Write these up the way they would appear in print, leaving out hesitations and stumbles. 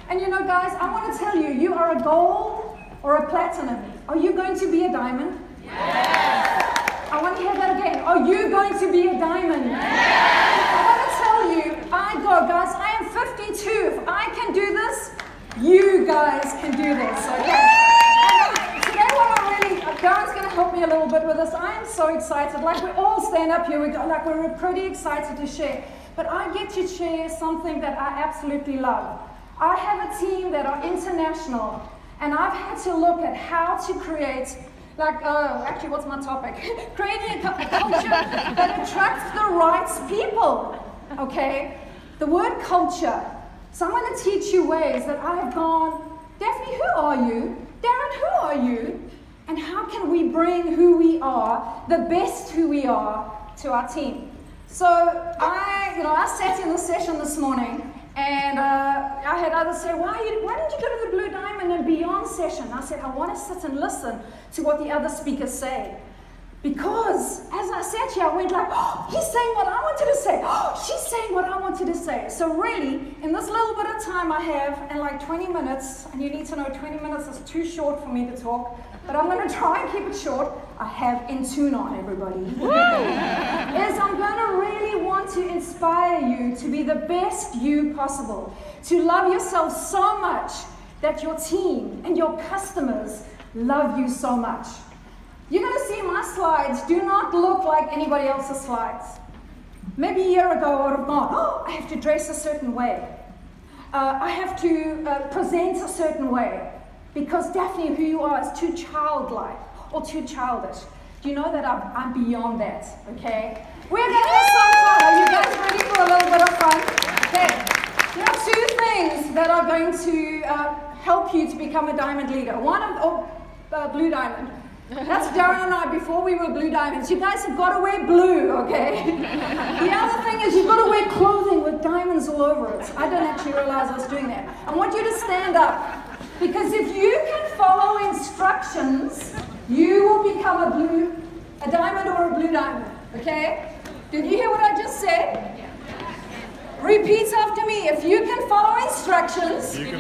And you know, guys, I want to tell you, you are a gold or a platinum. Are you going to be a diamond? Yes. I want to hear that again. Are you going to be a diamond? Yes. I want to tell you, guys, I am 52. If I can do this, you guys can do this, okay? And today Darren's going to help me a little bit with this. I am so excited. Like, we all stand up here, we're pretty excited to share. But I get to share something that I absolutely love. I have a team that are international, and I've had to look at how to create, actually, what's my topic? Creating a culture that attracts the right people, okay? The word culture. So I'm going to teach you ways that I have gone, Daphne, who are you? Darren, who are you? And how can we bring who we are, the best who we are, to our team? So I sat in the session this morning, and I had others say, why didn't you go to the Blue Diamond and Beyond session? I said, I want to sit and listen to what the other speakers say. Because as I sat here, I went like, oh, he's saying what I wanted to say. Oh, she's saying what I wanted to say. So really, in this little bit of time I have, and like 20 minutes, and you need to know 20 minutes is too short for me to talk, but I'm going to try and keep it short. I have in tune on, everybody. Is I'm going to really want to inspire you to be the best you possible, to love yourself so much that your team and your customers love you so much. You're going to see my slides do not look like anybody else's slides. Maybe a year ago I would have gone, oh, I have to dress a certain way. I have to present a certain way. Because Daphne, who you are, is too childlike or too childish. Do you know that I'm beyond that, okay? We're going to have some fun. Are you guys ready for a little bit of fun? Okay. There are two things that are going to help you to become a diamond leader. One of Blue Diamond. That's Darren and I before we were Blue Diamonds. You guys have got to wear blue, okay? The other thing is you've got to wear clothing with diamonds all over it. I didn't actually realize I was doing that. I want you to stand up. Because if you can follow instructions, you will become a diamond or a blue diamond, okay? Did you hear what I just said? Repeat after me. If you can follow instructions, you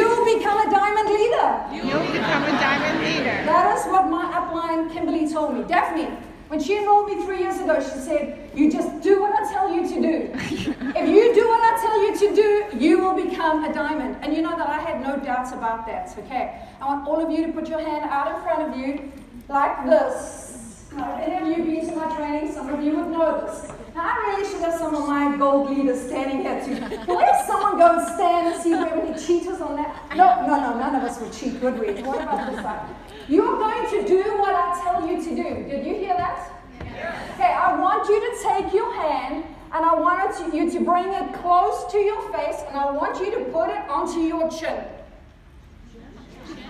will become a diamond leader. You'll become a diamond leader. That is what my upline Kimberly told me. Daphne, when she enrolled me 3 years ago, she said, you just do what I tell you to do. If you do what I tell you to do, you will become a diamond. And you know that I had no doubts about that, okay? I want all of you to put your hand out in front of you like this. Now, if any of you been to my training, some of you would know this. Now, I really should have some of my gold leaders standing here too. Can we have someone go and stand and see if we have any cheaters on that? No, none of us would cheat, would we? What about this side? You're going to do what I tell you to do. Did you hear that? Yes. Okay, I want you to take your hand and I want you to bring it close to your face and I want you to put it onto your chin.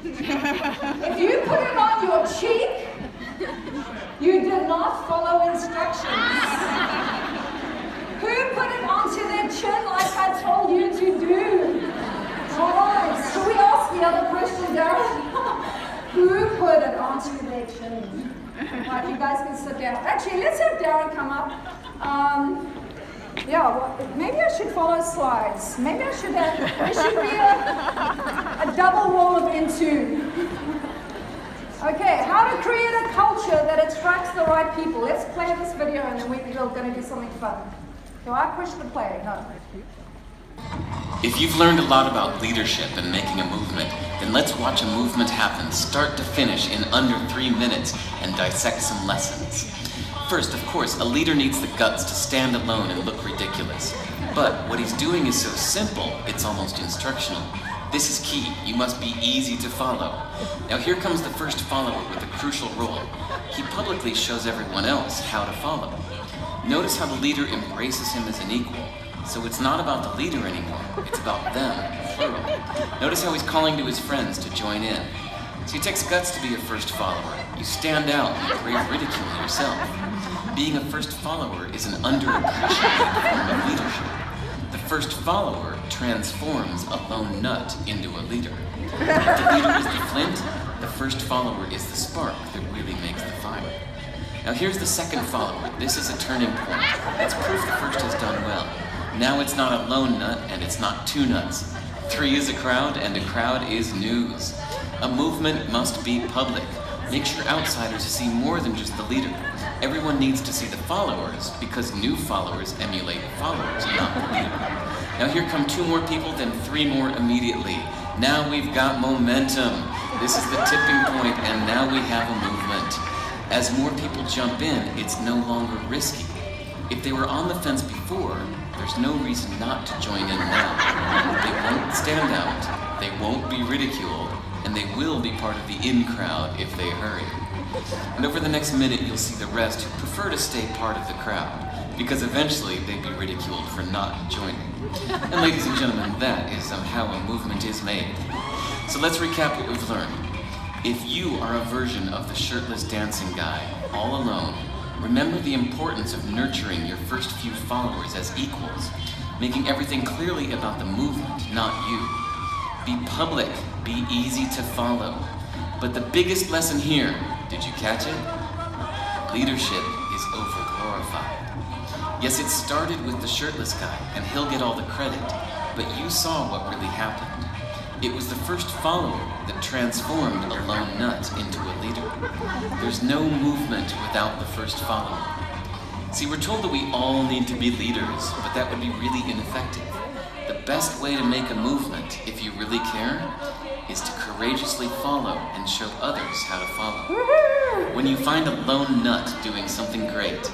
If you put it on your cheek, you did not follow instructions. Who put it onto their chin like I told you to do? All right, so we ask the other question, Darren. Who put it onto their chin? Right, you guys can sit down. Actually, let's have Darren come up. Maybe I should follow slides. Maybe I should have, there should be a double wall of into. Okay, how to create a culture that attracts the right people. Let's play this video and then we're going to do something fun. So I push the play. No. If you've learned a lot about leadership and making a movement, then let's watch a movement happen start to finish in under 3 minutes and dissect some lessons. First, of course, a leader needs the guts to stand alone and look ridiculous. But what he's doing is so simple, it's almost instructional. This is key. You must be easy to follow. Now here comes the first follower with a crucial role. He publicly shows everyone else how to follow. Notice how the leader embraces him as an equal. So it's not about the leader anymore, it's about them, plural. Notice how he's calling to his friends to join in. So it takes guts to be a first follower. You stand out and brave ridicule yourself. Being a first follower is an underappreciated form of leadership. The first follower transforms a lone nut into a leader. If the leader is the flint, the first follower is the spark that really makes the fire. Now here's the second follower. This is a turning point. It's proof the first has done well. Now it's not a lone nut and it's not two nuts. 3 is a crowd and a crowd is news. A movement must be public. Make sure outsiders see more than just the leader. Everyone needs to see the followers because new followers emulate followers, not the leader. Now here come 2 more people, then 3 more immediately. Now we've got momentum. This is the tipping point, and now we have a movement. As more people jump in, it's no longer risky. If they were on the fence before, there's no reason not to join in now. They won't stand out, they won't be ridiculed, and they will be part of the in crowd if they hurry. And over the next minute, you'll see the rest who prefer to stay part of the crowd, because eventually they'd be ridiculed for not joining. And ladies and gentlemen, that is how a movement is made. So let's recap what we've learned. If you are a version of the shirtless dancing guy, all alone, remember the importance of nurturing your first few followers as equals, making everything clearly about the movement, not you. Be public, be easy to follow. But the biggest lesson here, did you catch it? Leadership is overglorified. Yes, it started with the shirtless guy, and he'll get all the credit, but you saw what really happened. It was the first follower that transformed a lone nut into a leader. There's no movement without the first follower. See, we're told that we all need to be leaders, but that would be really ineffective. The best way to make a movement, if you really care, is to courageously follow and show others how to follow. When you find a lone nut doing something great,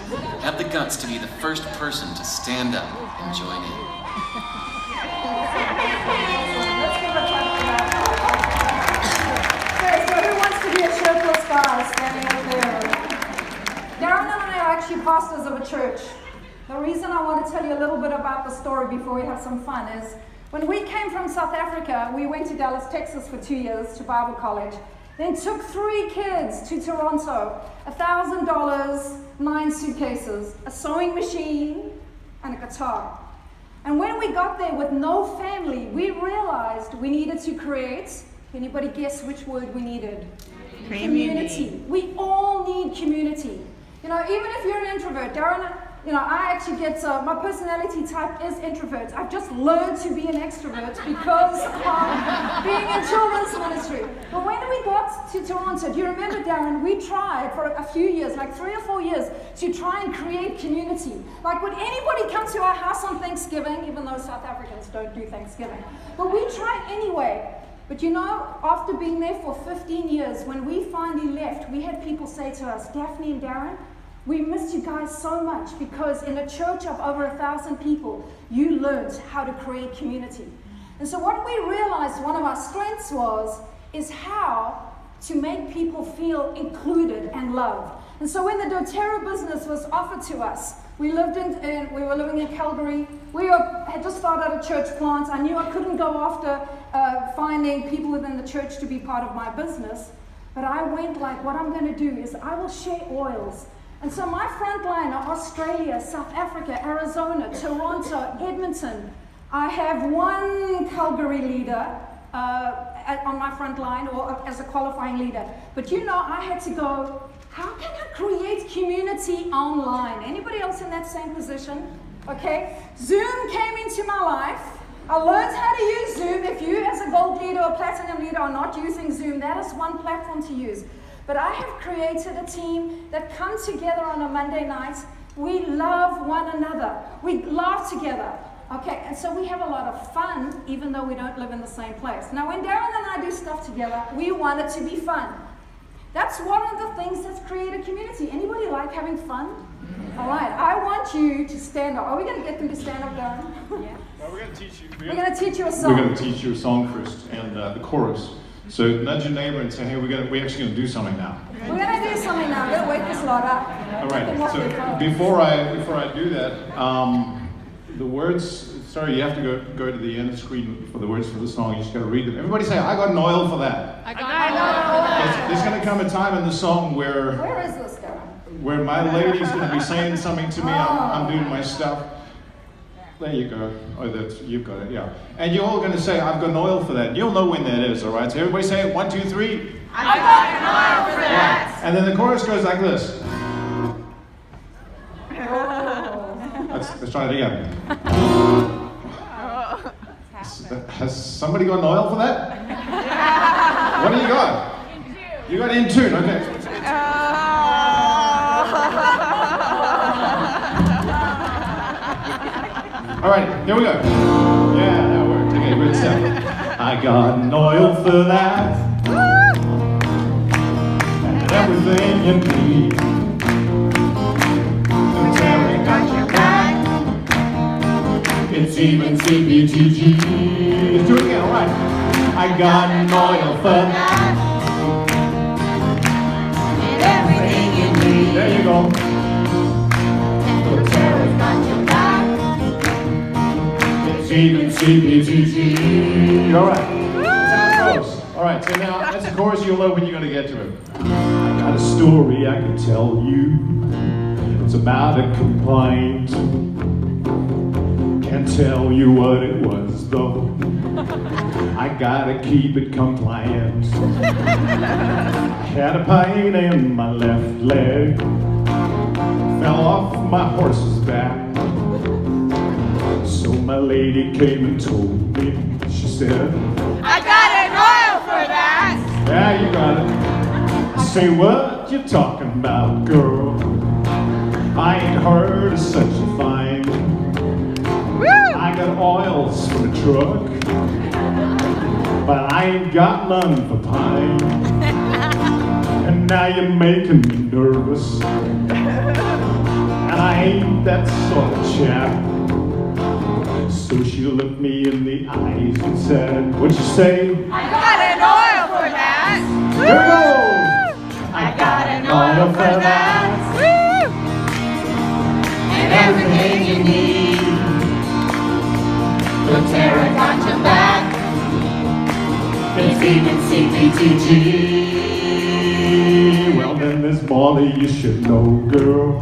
have the guts to be the first person to stand up and join in. Okay, so who wants to be a shirtless guy standing up there? Darren and I are actually pastors of a church. The reason I want to tell you a little bit about the story before we have some fun is when we came from South Africa, we went to Dallas, Texas for 2 years to Bible college, then took 3 kids to Toronto, $1,000, 9 suitcases, a sewing machine, and a guitar. And when we got there with no family, we realized we needed to create, anybody guess which word we needed? Community. We all need community. You know, even if you're an introvert, Darren, I actually get, my personality type is introvert. I've just learned to be an extrovert because of being in children's ministry. But when we got to Toronto, do you remember, Darren, we tried for a few years, like 3 or 4 years, to try and create community. Like, would anybody come to our house on Thanksgiving, even though South Africans don't do Thanksgiving? But we tried anyway. But after being there for 15 years, when we finally left, we had people say to us, Daphne and Darren, we miss you guys so much because in a church of over 1,000 people, you learned how to create community. And so what we realized one of our strengths is how to make people feel included and loved. And so when the doTERRA business was offered to us, we were living in Calgary. We had just started a church plant. I knew I couldn't go after finding people within the church to be part of my business. But I went like, what I'm going to do is I will share oils. And so my front line are Australia, South Africa, Arizona, Toronto, Edmonton. I have 1 Calgary leader on my front line or as a qualifying leader. But I had to go, how can I create community online? Anybody else in that same position? Okay, Zoom came into my life. I learned how to use Zoom. If you as a gold leader or platinum leader are not using Zoom, that is one platform to use. But I have created a team that comes together on a Monday night. We love one another. We laugh together. Okay, and so we have a lot of fun, even though we don't live in the same place. Now, when Darren and I do stuff together, we want it to be fun. That's one of the things that's created community. Anybody like having fun? All right, I want you to stand up. Are we going to get them to stand up, Darren? Yeah. Well, we're going to teach you. We're going to teach you a song. We're going to teach you a song first, and the chorus. So nudge your neighbor and say, hey, we're actually going to do something now. We're going to do something now. We're going to wake this lot up. All right, so before I do that, the words, sorry, you have to go to the end of the screen for the words for the song. You just got to read them. Everybody say, I got an oil for that. I got an oil for that. There's going to come a time in the song where is this, Darren? Where my lady's going to be saying something to me. I'm doing my stuff. There you go. Oh, you've got it, yeah. And you're all going to say, I've got an oil for that. You'll know when that is, all right? So everybody say it, 1, 2, 3. I got an oil for that. And then the chorus goes like this. That's Let's try it again. Has somebody got an oil for that? What do you got? You got in tune, okay. All right, here we go. Yeah, that worked. Okay, good stuff. I got an oil for that. And everything you need. doTERRA got your back. It's even CBTG. Let's do it again, all right. I got an oil for that. And everything you need. There you go. doTERRA got your back. It's even CBTG. All right. That's how it goes. All right, so now that's the chorus. You'll know when you're going to get to it. I got a story I can tell you. It's about a complaint. Can't tell you what it was though. I gotta keep it compliant. Had a pain in my left leg. Fell off my horse's back. So my lady came and told me. She said, I got an oil for that. yeah, you got it. Say what you talking about, girl? I ain't heard of such a thing. I got oils for the truck, but I ain't got none for pine. And now you're making me nervous, and I ain't that sort of chap. So she looked me in the eyes and said, what'd you say? I got an oil for that. Here we go! I got an oil for that. And everything you need. doTERRA got your back. It's even CBTG. Well then this Molly you should know, girl.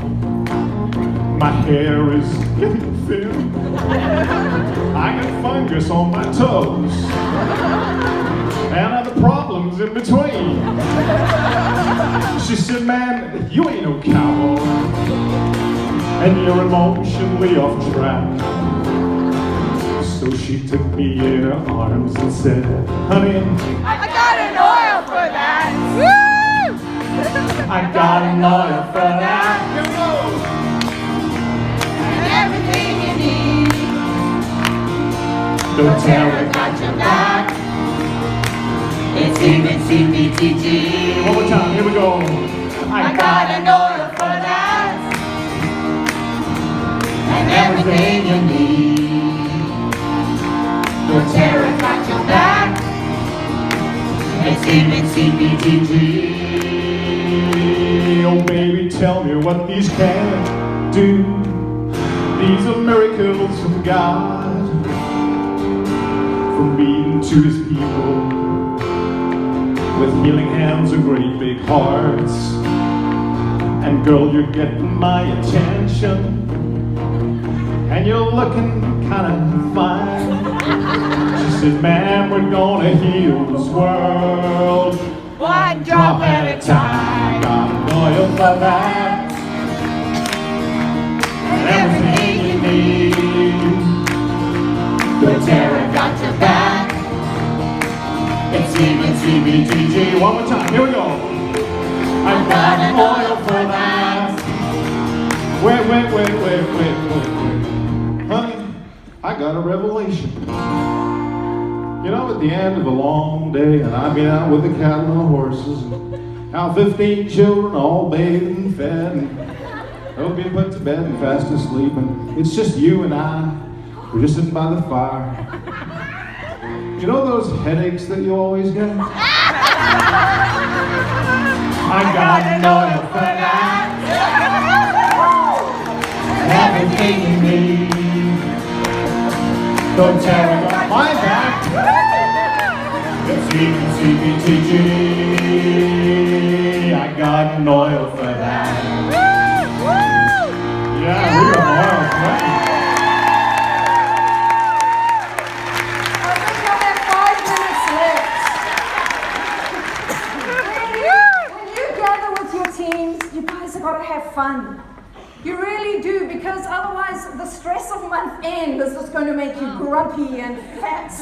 My hair is getting thin. I got fungus on my toes. And other problems in between. She said, man, you ain't no cowboy. And you're emotionally off track. So she took me in her arms and said, honey, I got an oil for that. I got an oil for that. And everything you need. doTERRA got your back. It's even CBTG. One more time, here we go. I got an oil for that. And everything you need. doTERRA got your back. It's even CBTG. Oh baby, tell me what these can do. These are miracles from God, from being to his people with healing hands and great big hearts. And girl, you're getting my attention, and you're looking kind of fine. She said, man, we're gonna heal this world One drop at a time. Got an oil for that. And everything you need. doTERRA got your back. It's even CBTG. One more time, here we go. I got an oil for that. Wait. Honey, I got a revelation. You know, at the end of a long day, and I've been out with the cattle and the horses, and how 15 children all bathed and fed, and they'll be put to bed and fast asleep, and it's just you and I. We're just sitting by the fire. You know those headaches that you always get? I got an oil for that. Everything you need. doTERRA got my back. It's even CBTG. I got an oil for that. Yeah, we got oil for that. I think I have 5 minutes left. When you gather with your teams, you guys have got to have fun. You really do, because otherwise the stress of month end is just going to make you grumpy and fat.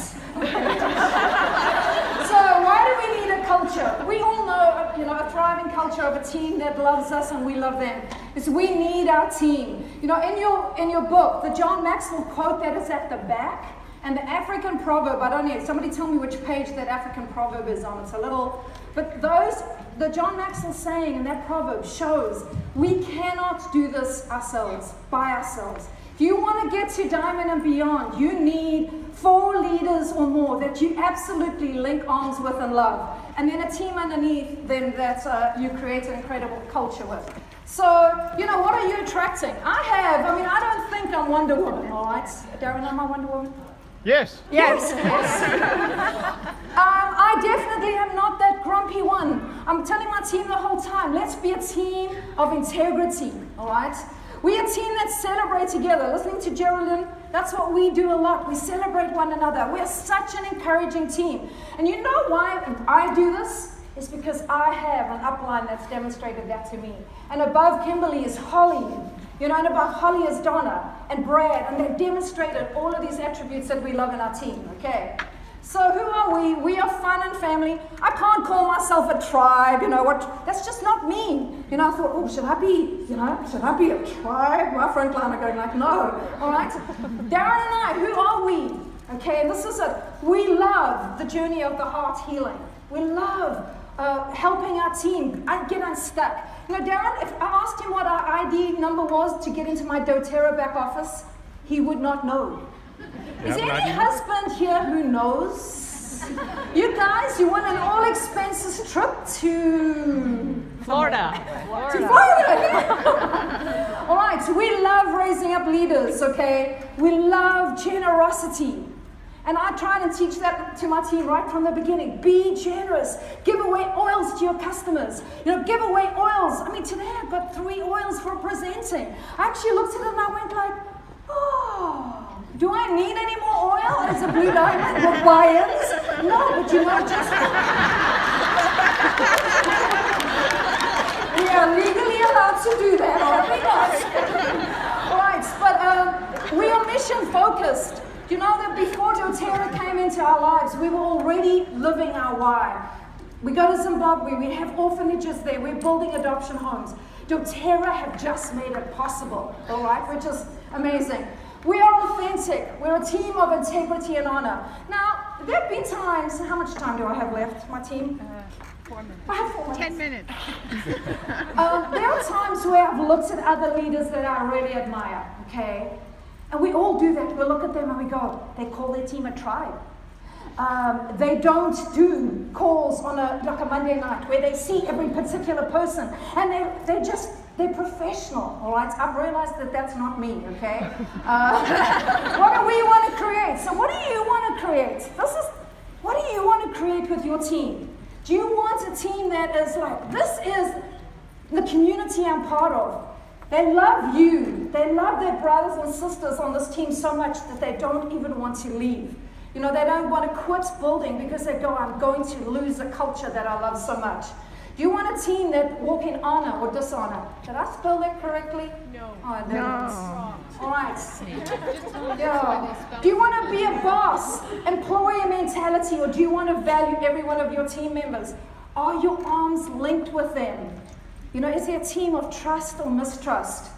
So why do we need a culture? We all know, a thriving culture of a team that loves us and we love them. Is we need our team. In your book, the John Maxwell quote that is at the back, and the African proverb, I don't know, somebody tell me which page that African proverb is on. It's a little, but the John Maxwell saying in that proverb shows we cannot do this ourselves, by ourselves. If you want to get to Diamond and Beyond, you need 4 leaders or more that you absolutely link arms with and love. And then a team underneath them that you create an incredible culture with. So, what are you attracting? I don't think I'm Wonder Woman, all right? Darren, am I Wonder Woman? Yes. Yes. I definitely am not that grumpy one. I'm telling my team the whole time, let's be a team of integrity, all right? We're a team that celebrates together. Listening to Geraldine, that's what we do a lot. We celebrate one another. We're such an encouraging team. And you know why I do this? It's because I have an upline that's demonstrated that to me. And above Kimberly is Holly. And above Holly is Donna and Brad, and they've demonstrated all of these attributes that we love in our team, okay? So who are we? We are fun and family. I can't call myself a tribe, that's just not me. I thought, should I be a tribe? My frontline are going like, no, all right? Darren and I, who are we? Okay, this is it. We love the journey of the heart healing. We love helping our team get unstuck. Darren, if I asked him what our ID number was to get into my doTERRA back office, he would not know. Is there any husband here who knows? You guys, you want an all-expenses trip to Florida. To Florida. All right, so we love raising up leaders, okay? We love generosity. And I try and teach that to my team right from the beginning. Be generous. Give away oils to your customers. Give away oils. Today I've got 3 oils for presenting. I actually looked at it and I went like, do I need any more oil as a Blue Diamond Hawaiians? No, but just... We are legally allowed to do that, aren't we not? All right, but we are mission focused. You know that before doTERRA came into our lives, we were already living our why. We go to Zimbabwe, we have orphanages there, we're building adoption homes. doTERRA have just made it possible, all right, which is amazing. We are authentic. We're a team of integrity and honor. Now, there have been times, how much time do I have left, my team? 4 minutes. I have 4 minutes. 10 minutes. There are times where I've looked at other leaders that I really admire, okay? And we all do that. We look at them and we go, they call their team a tribe. They don't do calls on like a Monday night where they see every particular person. And they're professional, all right? I've realized that that's not me, okay? What do we want to create? So what do you want to create? What do you want to create with your team? Do you want a team that is like, this is the community I'm part of. They love you. They love their brothers and sisters on this team so much that they don't even want to leave. They don't want to quit building because they go, I'm going to lose a culture that I love so much. Do you want a team that walk in honor or dishonor? Did I spell that correctly? No. Oh, I didn't. All right. Yeah. Do you want to be a boss, employer mentality, or do you want to value every one of your team members? Are your arms linked with them? Is there a team of trust or mistrust?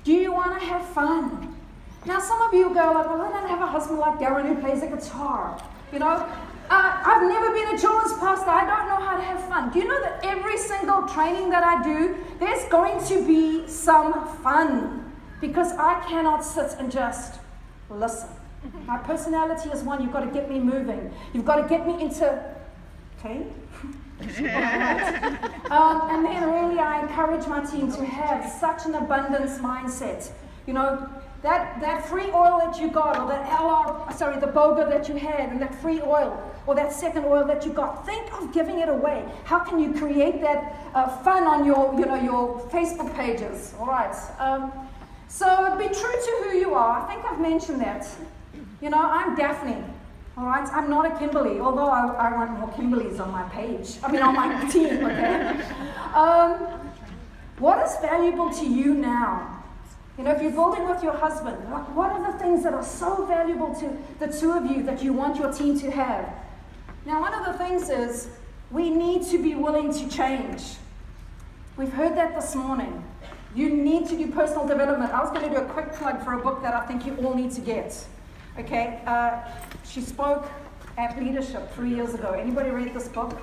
Do you want to have fun? Now, some of you go like, well, I don't have a husband like Darren who plays a guitar. I've never been a children's pastor. I don't know how to have fun. Do you know that every single training that I do, there's going to be some fun? Because I cannot sit and just listen. My personality is one, you've got to get me moving. You've got to get me into, okay? And then really I encourage my team to have such an abundance mindset. That free oil that you got, or the boga that you had, and that free oil, or that second oil that you got, think of giving it away. How can you create that fun on your Facebook pages? All right. So be true to who you are. I think I've mentioned that. I'm Daphne. All right, I'm not a Kimberly, although I want more Kimberlys on my page. On my team, okay? What is valuable to you now? You know, if you're building with your husband, what are the things that are so valuable to the two of you that you want your team to have? Now, one of the things is we need to be willing to change. We've heard that this morning. You need to do personal development. I was going to do a quick plug for a book that I think you all need to get. Okay, she spoke at Leadership 3 years ago. Anybody read this book?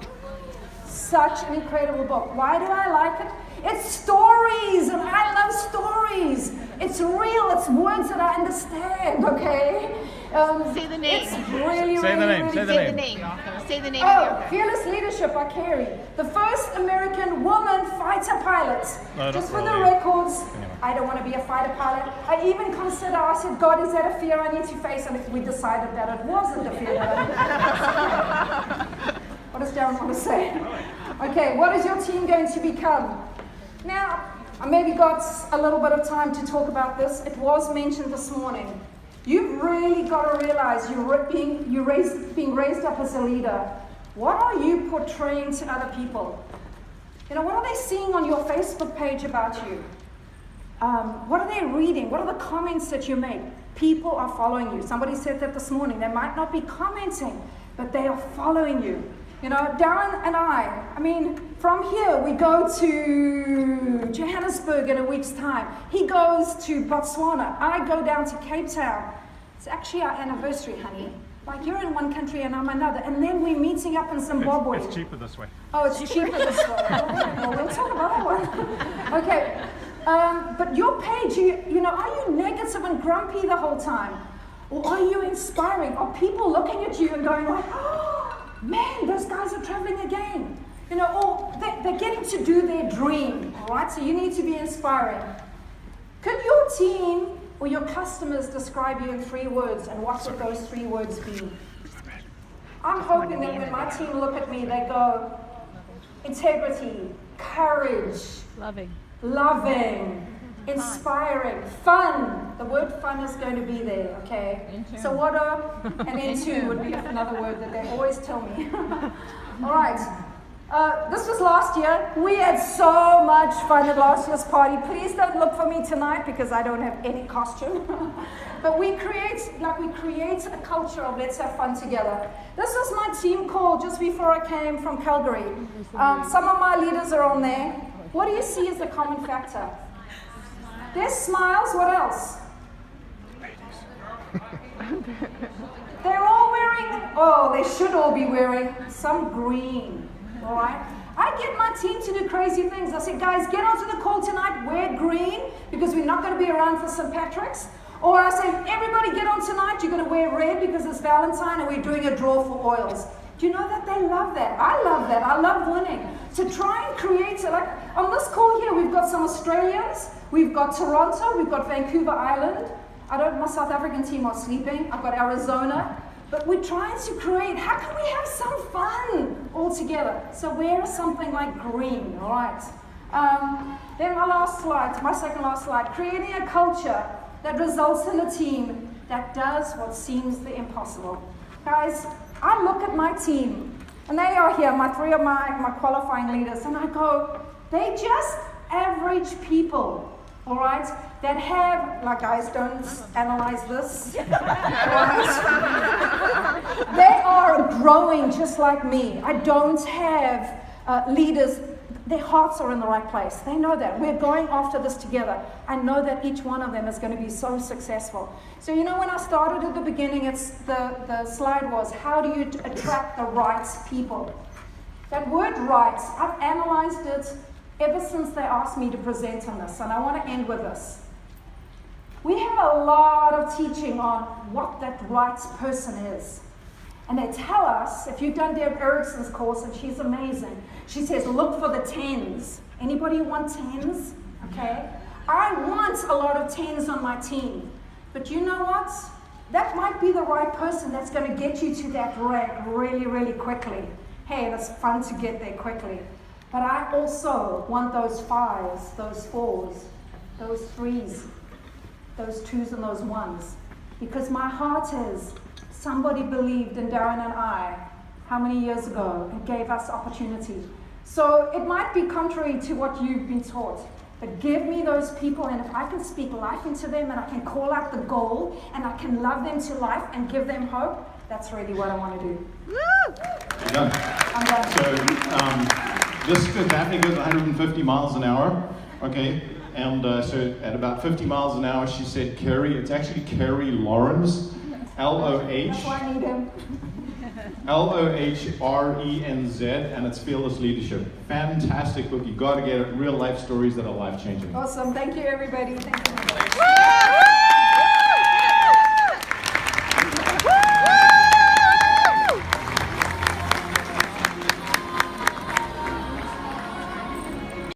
Such an incredible book. Why do I like it? It's stories, and I love stories. It's real, it's words that I understand, okay? Say the name. It's really, Say the name, really say the Say the name. name. Say the name of the Oh, author. Fearless Leadership by Carrie. The first American woman fighter pilot. No, Just not for the really. records, Anyway. I don't want to be a fighter pilot. I even consider, I said, God, is that a fear I need to face? And we decided that it wasn't a fear. What does Darren want to say? Okay, what is your team going to become? Now, I maybe got a little bit of time to talk about this. It was mentioned this morning. You've really got to realize you're being raised up as a leader. What are you portraying to other people? You know, what are they seeing on your Facebook page about you? What are they reading? What are the comments that you make? People are following you. Somebody said that this morning. They might not be commenting, but they are following you. You know, Darren and I mean, from here we go to Johannesburg in a week's time. He goes to Botswana. I go down to Cape Town. It's actually our anniversary, honey. Like, you're in one country and I'm another. And then we're meeting up in Zimbabwe. It's cheaper this way. Oh, it's cheaper this way. Well, we'll talk about that one. Okay. But your page, you know, are you negative and grumpy the whole time? Or are you inspiring? Are people looking at you and going like, oh, man, those guys are traveling again? You know, or they're getting to do their dream, all right? So you need to be inspiring. Could your team or your customers describe you in 3 words, and what would those 3 words be? I'm hoping that when my team look at me, they go, integrity, courage, loving, inspiring, fun. The word fun is going to be there, okay? So what an into would be another word that they always tell me. All right. This was last year. We had so much fun at last year's party. Please don't look for me tonight because I don't have any costume. But we create a culture of let's have fun together. This was my team call just before I came from Calgary. Some of my leaders are on there. What do you see as the common factor? There's smiles. What else? They're all wearing, oh, they should all be wearing some green. All right? I get my team to do crazy things. I say, guys, get onto the call tonight, wear green, because we're not going to be around for St. Patrick's. Or I say, everybody get on tonight, you're going to wear red because it's Valentine and we're doing a draw for oils. Do you know that they love that? I love that. I love winning. To try and create, like on this call here, we've got some Australians, we've got Toronto, we've got Vancouver Island. My South African team are sleeping. I've got Arizona. But we're trying to create, how can we have some fun all together? So wear something like green, all right? Then my second last slide, creating a culture that results in a team that does what seems the impossible. Guys, I look at my team, and they are here, my 3 of my qualifying leaders, and I go, they just average people, all right? That have, like, guys, don't analyze this. They are growing just like me. I don't have leaders, their hearts are in the right place. They know that. We're going after this together. I know that each one of them is going to be so successful. So, you know, when I started at the beginning, the slide was, how do you attract the right people? That word right, I've analyzed it ever since they asked me to present on this, and I want to end with this. We have a lot of teaching on what that right person is. And they tell us, if you've done Deb Erickson's course, and she's amazing, she says, look for the 10s. Anybody want 10s? Okay? I want a lot of 10s on my team. But you know what? That might be the right person that's going to get you to that rank really, really quickly. Hey, and it's fun to get there quickly. But I also want those 5s, those 4s, those 3s, those 2s and those 1s. Because my heart is, somebody believed in Darren and I, how many years ago, and gave us opportunity. So it might be contrary to what you've been taught, But give me those people, and if I can speak life into them, and I can call out the goal, and I can love them to life and give them hope, that's really what I want to do. You're done. I'm done. So this Fifth Avenue goes 150 miles an hour, okay? And so at about 50 miles an hour, she said, Carrie, it's actually Carrie Lawrence, L-O-H. That's why I need him. L-O-H-R-E-N-Z, and it's Fearless Leadership. Fantastic book. You got to get it. Real life stories that are life changing. Awesome. Thank you, everybody. Thank you.